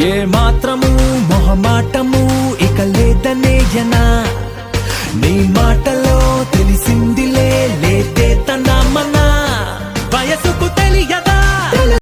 ఏ మాత్రము మొహమాటము ఇక లేదనేయనా, నీ మాటలో తెలిసిందిలే లేదే తన మన వయసుకు తెలియదా